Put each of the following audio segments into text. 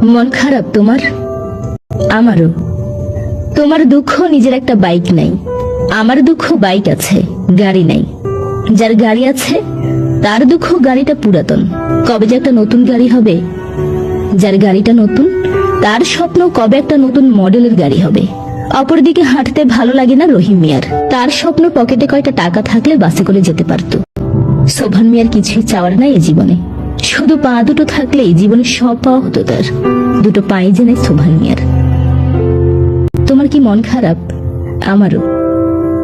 মন খারাপ তোমার? আমারও। তোমার দুঃখ নিজের একটা বাইক নাই, আমার দুঃখ বাইক আছে, গাড়ি নাই। যার গাড়ি আছে তার দুঃখ গাড়িটা পুরাতন, কবে যে একটা নতুন গাড়ি হবে। যার গাড়িটা নতুন তার স্বপ্ন কবে একটা নতুন মডেলের গাড়ি হবে। অপরদিকে হাঁটতে ভালো লাগে না রহিম মিয়ার, তার স্বপ্ন পকেটে কয়টা টাকা থাকলে বাসে করে যেতে পারত। সোভান মিয়ার কিছুই চাওয়ার নাই এ জীবনে, শুধু পা দুটো থাকলেই জীবনে সব পাওয়া হতো তার। দুটো পাই যে নাই সোভান মিয়ার। তোমার কি মন খারাপ? আমারও।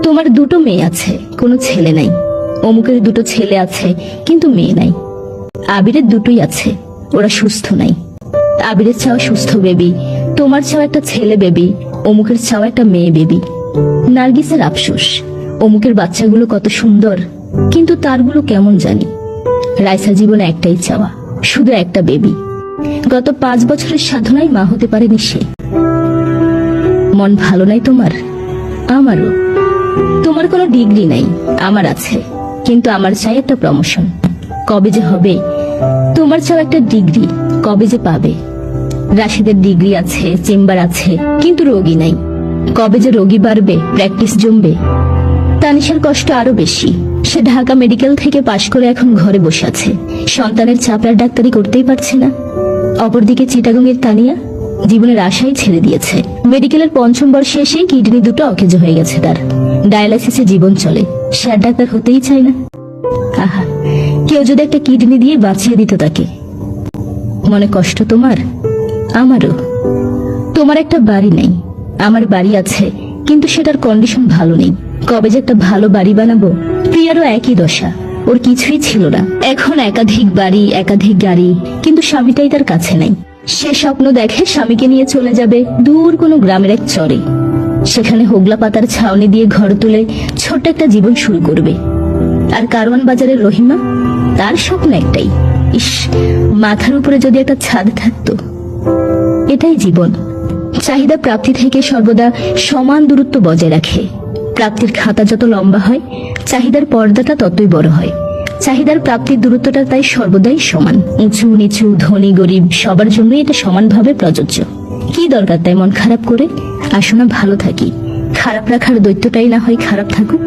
তোমার দুটো মেয়ে আছে, কোনো ছেলে নাই। অমুকের দুটো ছেলে আছে কিন্তু মেয়ে নাই। আবিরের দুটোই আছে, ওরা সুস্থ নাই। আবিরের চাওয়া সুস্থ বেবি, তোমার চাওয়া একটা ছেলে বেবি, অমুকের চাওয়া একটা মেয়ে বেবি। নার্গিসের আফসোস, অমুকের বাচ্চাগুলো কত সুন্দর কিন্তু তারগুলো কেমন জানি। রাইসা জীবনে একটাই চাওয়া, শুধু একটা বেবি। গত 5 বছরের সাধনায় মা হতে পারেনি সে। মন ভালো নাই তোমার? আমারও। তোমার কোনো ডিগ্রি নাই, আমার আছে, কিন্তু আমার চাই একটা প্রমোশন। কবে যে হবে? তোমার চাও একটা ডিগ্রি, কবে যে পাবে? রাশিদের ডিগ্রি আছে, চেম্বার আছে, কিন্তু রোগী নাই। কবে যে রোগী বাড়বে, প্র্যাকটিস জমবে? তানিশার কষ্ট আরো বেশি। সে ঢাকা মেডিকেল থেকে পাশ করে এখন ঘরে বসে আছে, সন্তানের চাপড়ার ডাক্তারি করতেই পারছে না। অপরদিকে চিটাগংয়ের তানিয়া জীবনের আশাই ছেড়ে দিয়েছে। মেডিকেলের 5ম বর্ষে এসে কিডনি দুটো অকেজ হয়ে গেছে তার। ডায়ালাইসিসে জীবন চলে, সে আর ডাক্তার হতেই চায় না। আহা, কেউ যদি একটা কিডনি দিয়ে বাঁচিয়ে দিত তাকে। মনে কষ্ট তোমার? আমারও। তোমার একটা বাড়ি নেই, আমার বাড়ি আছে, কিন্তু সেটার কন্ডিশন ভালো নেই। কবে যে একটা ভালো বাড়ি বানাবো। প্রিয়ারও একই দশা, ওর কিছুই ছিল না। এখন একাধিক বাড়ি, একাধিক গাড়ি, কিন্তু স্বামীটাই তার কাছে নাই। সে স্বপ্ন দেখে স্বামীকে নিয়ে চলে যাবে দূর কোনো গ্রামের এক চরে, সেখানে হোগলা পাতার ছাউনি দিয়ে ঘর তুলে ছোট্ট একটা জীবন শুরু করবে। আর কারওয়ান বাজারের রহিমা, তার স্বপ্ন একটাই, ইস, মাথার উপরে যদি একটা ছাদ থাকতো। এটাই জীবন। চাহিদা প্রাপ্তি থেকে সর্বদা সমান দূরত্ব বজায় রাখে। প্রাপ্তির খাতা যত লম্বা হয়, চাহিদার পর্দাটা ততই বড় হয়। চাহিদার প্রাপ্তির দূরত্বটা তাই সর্বদাই সমান। উঁচু নিচু, ধনী গরিব সবার জন্যই এটা সমানভাবে প্রযোজ্য। কি দরকার তাই মন খারাপ করে? আসো না ভালো থাকি, খারাপ রাখার দৈত্যটাই না হয় খারাপ থাকুক।